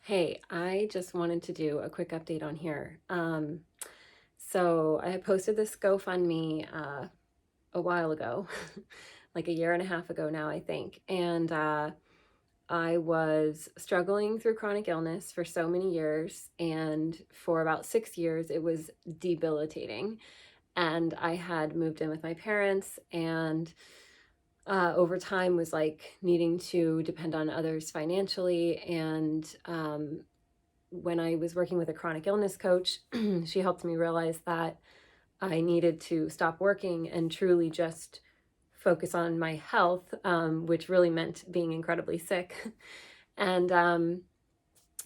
Hey, I just wanted to do a quick update on here. So I had posted this GoFundMe a while ago, like a year and a half ago now, I think. And I was struggling through chronic illness for so many years. And for about 6 years, it was debilitating. And I had moved in with my parents and over time was like needing to depend on others financially. And when I was working with a chronic illness coach, she helped me realize that I needed to stop working and truly just focus on my health, which really meant being incredibly sick. And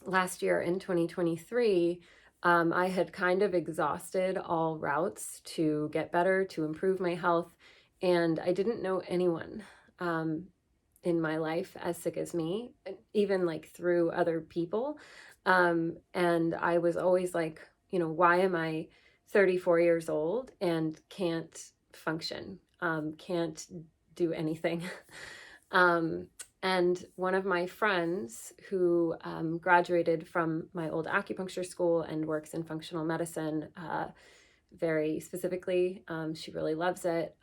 last year in 2023, I had kind of exhausted all routes to get better, to improve my health. And I didn't know anyone in my life as sick as me, even like through other people. And I was always like, why am I 34 years old and can't function, can't do anything? um, and one of my friends who graduated from my old acupuncture school and works in functional medicine very specifically, she really loves it,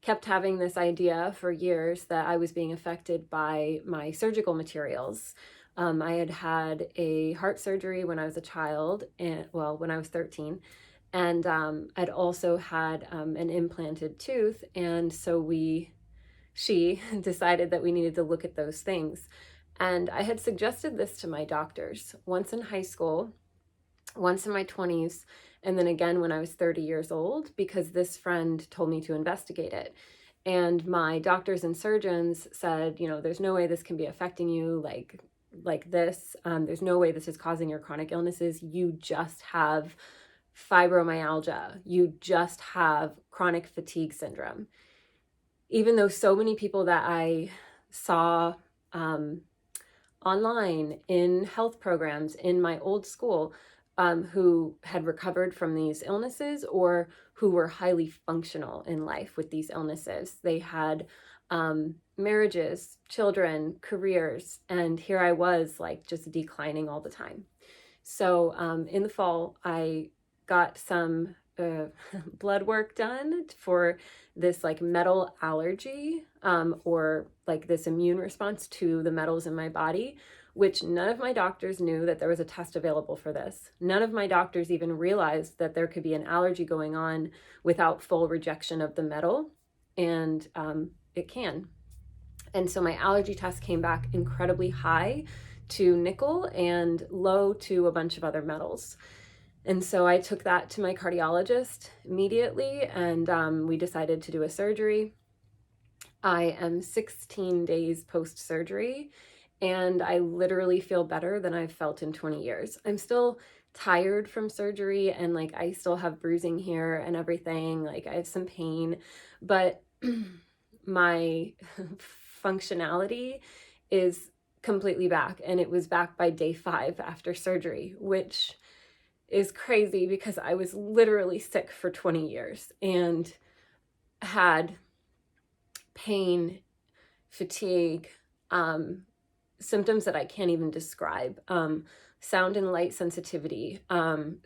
kept having this idea for years that I was being affected by my surgical materials. I had had a heart surgery when I was a child, and when I was 13, and I'd also had an implanted tooth, and so she decided that we needed to look at those things. And I had suggested this to my doctors once in high school, once in my 20s, and then again when I was 30 years old, because this friend told me to investigate it. And my doctors and surgeons said, there's no way this can be affecting you like this. There's no way this is causing your chronic illnesses. You just have fibromyalgia. You just have chronic fatigue syndrome. Even though so many people that I saw online in health programs in my old school who had recovered from these illnesses or who were highly functional in life with these illnesses. They had marriages, children, careers, and here I was like just declining all the time. So in the fall, I got some blood work done for this like metal allergy or like this immune response to the metals in my body, which none of my doctors knew that there was a test available for this. None of my doctors even realized that there could be an allergy going on without full rejection of the metal, and it can. And so my allergy test came back incredibly high to nickel and low to a bunch of other metals. And so I took that to my cardiologist immediately, and we decided to do a surgery. I am 16 days post-surgery, and I literally feel better than I've felt in 20 years. I'm still tired from surgery, and like I still have bruising here and everything. Like I have some pain, but my functionality is completely back, and it was back by day 5 after surgery, which is crazy because I was literally sick for 20 years and had pain, fatigue, symptoms that I can't even describe, sound and light sensitivity,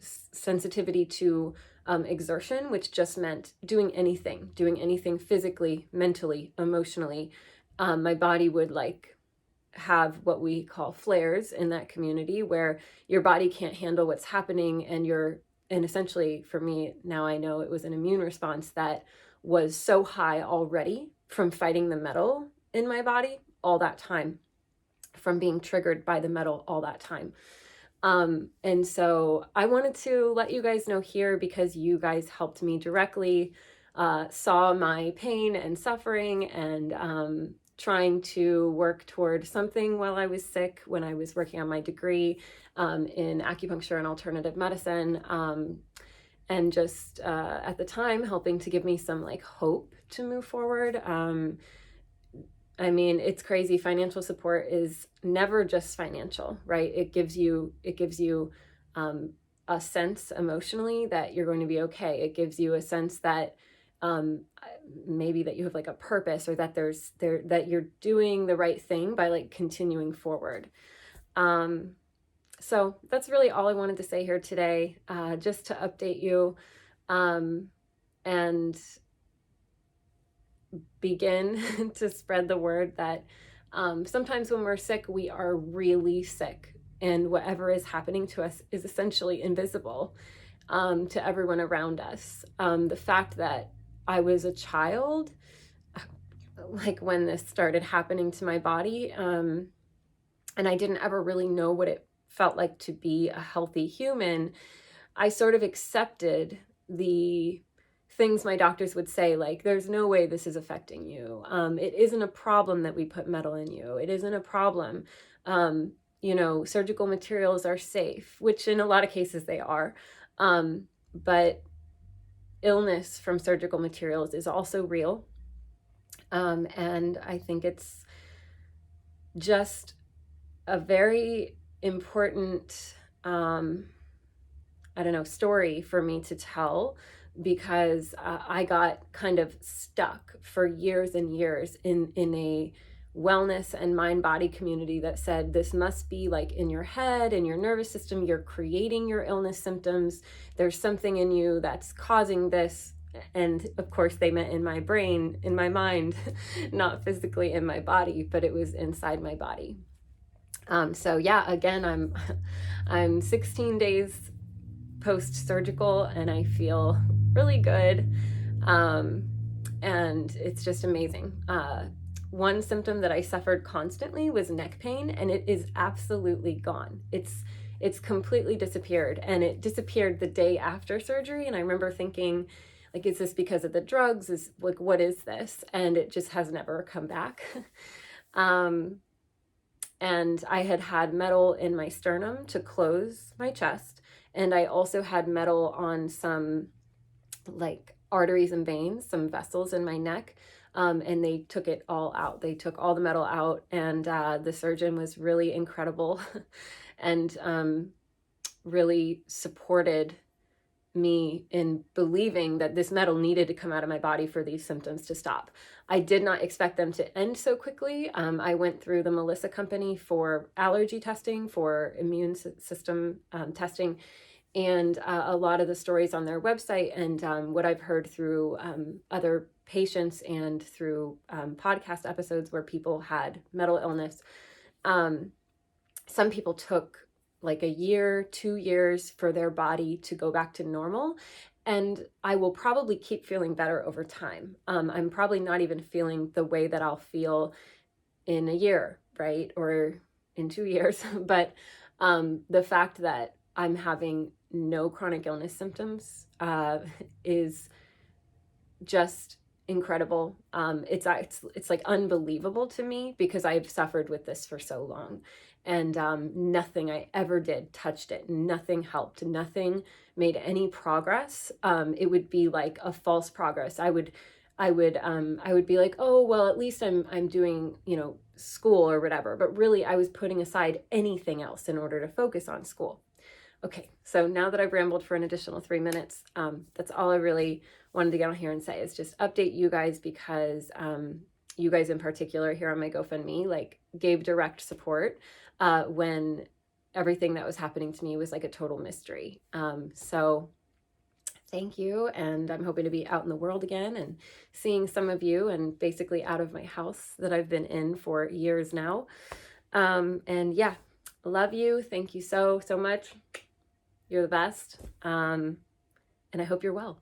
sensitivity to exertion, which just meant doing anything physically, mentally, emotionally. My body would like have what we call flares in that community where your body can't handle what's happening, and essentially for me now I know it was an immune response that was so high already from fighting the metal in my body all that time, from being triggered by the metal all that time. And so I wanted to let you guys know here because you guys helped me directly, saw my pain and suffering, and trying to work toward something while I was sick when I was working on my degree in acupuncture and alternative medicine, and just at the time helping to give me some like hope to move forward. I mean, it's crazy. Financial support is never just financial, right? It gives you a sense emotionally that you're going to be okay. It gives you a sense that maybe that you have like a purpose, or that that you're doing the right thing by like continuing forward. So that's really all I wanted to say here today, just to update you, and begin to spread the word that sometimes when we're sick, we are really sick, and whatever is happening to us is essentially invisible to everyone around us. The fact that I was a child, like when this started happening to my body, and I didn't ever really know what it felt like to be a healthy human, I sort of accepted the things my doctors would say, like, there's no way this is affecting you. It isn't a problem that we put metal in you. It isn't a problem. Surgical materials are safe, which in a lot of cases they are. But illness from surgical materials is also real. And I think it's just a very important, story for me to tell, because I got kind of stuck for years and years in a wellness and mind body community that said this must be like in your head, in your nervous system, you're creating your illness symptoms, there's something in you that's causing this. And of course they meant in my brain, in my mind, not physically in my body, but it was inside my body. So yeah, again, I'm 16 days post-surgical and I feel really good. And it's just amazing. One symptom that I suffered constantly was neck pain, and it is absolutely gone. It's completely disappeared, and it disappeared the day after surgery. And I remember thinking, like, is this because of the drugs? Is like, what is this? And it just has never come back. And I had metal in my sternum to close my chest. And I also had metal on some like arteries and veins, some vessels in my neck. And they took it all out. They took all the metal out, and the surgeon was really incredible and really supported me in believing that this metal needed to come out of my body for these symptoms to stop. I did not expect them to end so quickly. I went through the Melissa company for allergy testing, for immune system testing, and a lot of the stories on their website and what I've heard through other patients and through podcast episodes where people had mental illness. Some people took like a year, 2 years for their body to go back to normal. And I will probably keep feeling better over time. I'm probably not even feeling the way that I'll feel in a year, right? Or in 2 years. But the fact that I'm having no chronic illness symptoms is just incredible. It's like unbelievable to me, because I've suffered with this for so long, and nothing I ever did touched it. Nothing helped. Nothing made any progress. It would be like a false progress. I would be like, oh well, at least I'm doing school or whatever. But really, I was putting aside anything else in order to focus on school. Okay, so now that I've rambled for an additional 3 minutes, that's all I really wanted to get on here and say, is just update you guys, because you guys in particular here on my GoFundMe like gave direct support when everything that was happening to me was like a total mystery. So thank you, and I'm hoping to be out in the world again and seeing some of you, and basically out of my house that I've been in for years now. And yeah, love you. Thank you so much. You're the best. And I hope you're well.